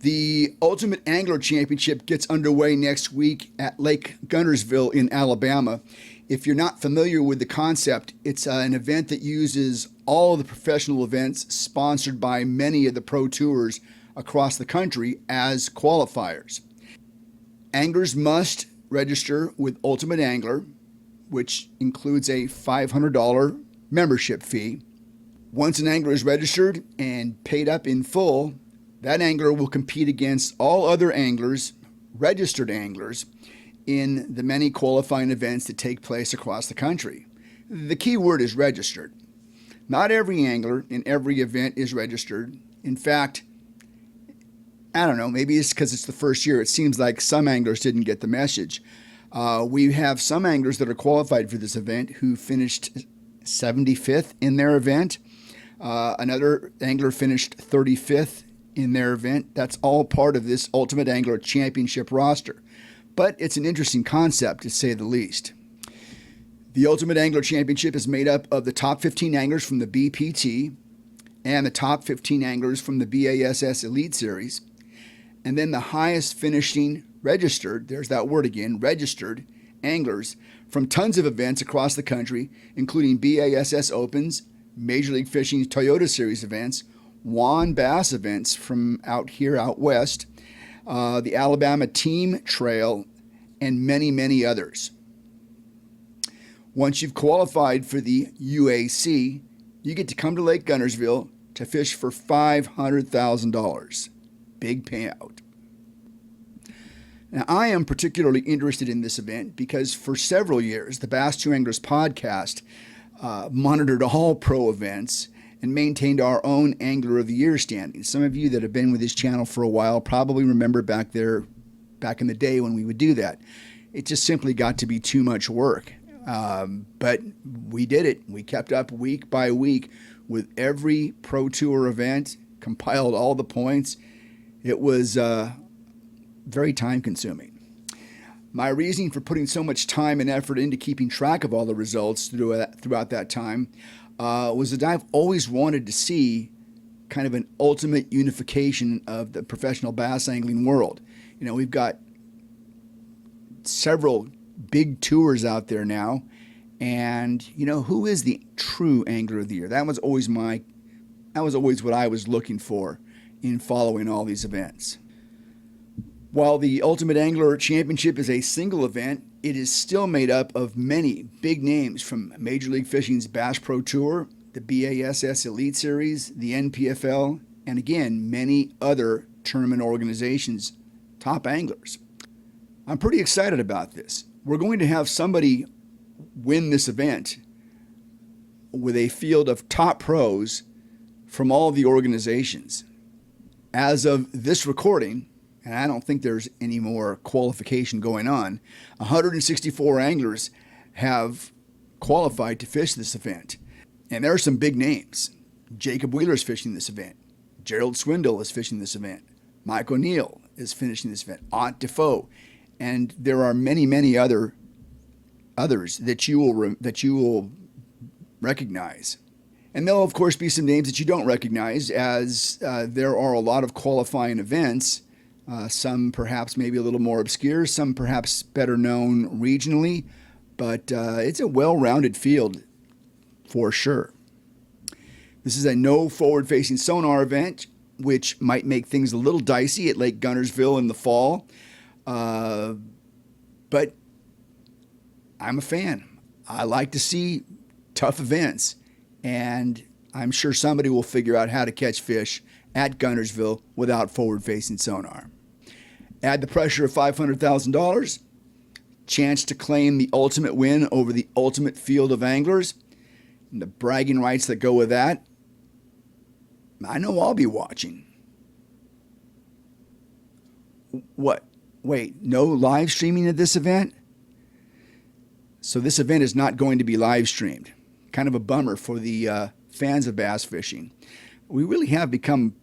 The Ultimate Angler Championship gets underway next week at Lake Guntersville in Alabama. If you're not familiar with the concept, it's an event that uses all of the professional events sponsored by many of the pro tours across the country as qualifiers. Anglers must register with Ultimate Angler, which includes a $500 membership fee. Once an angler is registered and paid up in full, that angler will compete against all other anglers, registered anglers, in the many qualifying events that take place across the country. The key word is registered. Not every angler in every event is registered. In fact, I don't know, maybe it's because it's the first year. It seems like some anglers didn't get the message. We have some anglers that are qualified for this event who finished 75th in their event. Another angler finished 35th in their event. That's all part of this Ultimate Angler Championship roster. But it's an interesting concept, to say the least. The Ultimate Angler Championship is made up of the top 15 anglers from the BPT and the top 15 anglers from the BASS Elite Series, and then the highest finishing registered, there's that word again, registered anglers from tons of events across the country, including BASS Opens, Major League Fishing's Toyota Series events, WAN Bass events from out west, the Alabama Team Trail, and many, many others. Once you've qualified for the UAC, you get to come to Lake Guntersville to fish for $500,000. Big payout. Now, I am particularly interested in this event because for several years, the Bass 2 Anglers podcast monitored all pro events and maintained our own Angler of the Year standing. Some of you that have been with this channel for a while probably remember back in the day when we would do that. It just simply got to be too much work. But we did it. We kept up week by week with every Pro Tour event, compiled all the points. It was very time consuming. My reasoning for putting so much time and effort into keeping track of all the results throughout that time was that I've always wanted to see kind of an ultimate unification of the professional bass angling world. You know, we've got several big tours out there now, and you know, who is the true Angler of the Year? That was always what I was looking for in following all these events. While the Ultimate Angler Championship is a single event, it is still made up of many big names from Major League Fishing's Bass Pro Tour, the BASS Elite Series, the NPFL, and again, many other tournament organizations' top anglers. I'm pretty excited about this. We're going to have somebody win this event with a field of top pros from all the organizations. As of this recording, and I don't think there's any more qualification going on, 164 anglers have qualified to fish this event. And there are some big names. Jacob Wheeler is fishing this event. Gerald Swindle is fishing this event. Mike O'Neill is finishing this event. Aunt Defoe. And there are many, many others that you will recognize. And there'll, of course, be some names that you don't recognize, as there are a lot of qualifying events. Some perhaps maybe a little more obscure, some perhaps better known regionally, but it's a well-rounded field for sure. This is a no forward-facing sonar event, which might make things a little dicey at Lake Guntersville in the fall, but I'm a fan. I like to see tough events, and I'm sure somebody will figure out how to catch fish at Guntersville without forward-facing sonar. Add the pressure of $500,000, chance to claim the ultimate win over the ultimate field of anglers, and the bragging rights that go with that. I know I'll be watching. What? Wait, no live streaming at this event? So this event is not going to be live streamed. Kind of a bummer for the fans of bass fishing. We really have become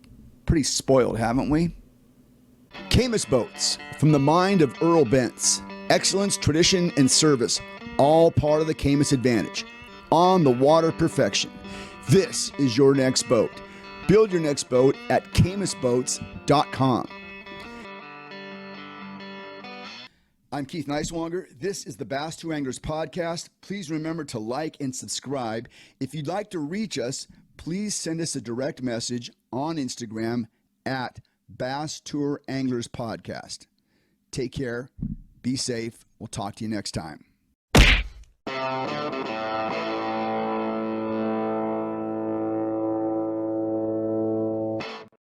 pretty spoiled, haven't we? Camus Boats, from the mind of Earl Bentz. Excellence, tradition, and service, all part of the Camus advantage. On the water perfection. This is your next boat. Build your next boat at camusboats.com. I'm Keith Neiswanger. This is the Bass Tour Anglers Podcast. Please remember to like and subscribe. If you'd like to reach us, please send us a direct message on Instagram at Bass Tour Anglers Podcast. Take care. Be safe. We'll talk to you next time.